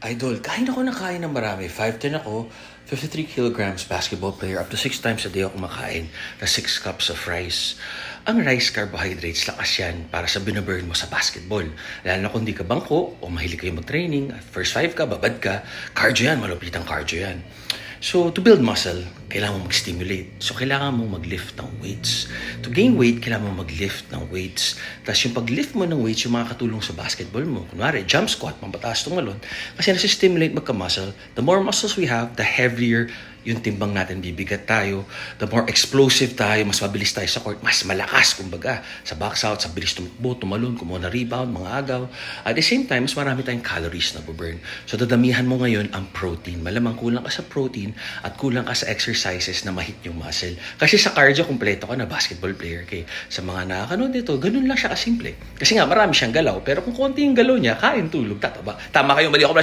Idol, kain ako ng kain ng marami. 5'10 ako, 53 kilograms, basketball player. Up to 6 times a day ako kumakain na 6 cups of rice. Ang rice carbohydrates, lakas yan para sa binaburn mo sa basketball. Lalo na kung di ka bangko o mahilig kayo mag-training, first 5 ka, babad ka, cardio yan, malupitang cardio yan. So, to build muscle, kailangan mo mag-stimulate. So, kailangan mo mag-lift ng weights. To gain weight, kailangan mo mag-lift ng weights. Tapos yung pag-lift mo ng weights, yung mga katulong sa basketball mo. Kunwari, jump squat, pampataas tumalon. Kasi nasi-stimulate magka-muscle. The more muscles we have, the heavier yung timbang natin, bibigat tayo. The more explosive tayo, mas mabilis tayo sa court, mas malakas, kumbaga. Sa box out, sa bilis tumakbo, tumalon, kumuha na rebound, mga agaw. At the same time, mas marami tayong calories na burn. So, dadamihan mo ngayon ang protein. Malamang kulang ka sa protein at kulang ka sa exercises na mahit yung muscle. Kasi sa cardio, kumpleto ka na basketball player. Okay? Sa mga nakakanood dito, ganun lang siya kasimple. Kasi nga, marami siyang galaw. Pero kung konti yung galaw niya, kain, tulog, tataba. Tama kayo, mali ako,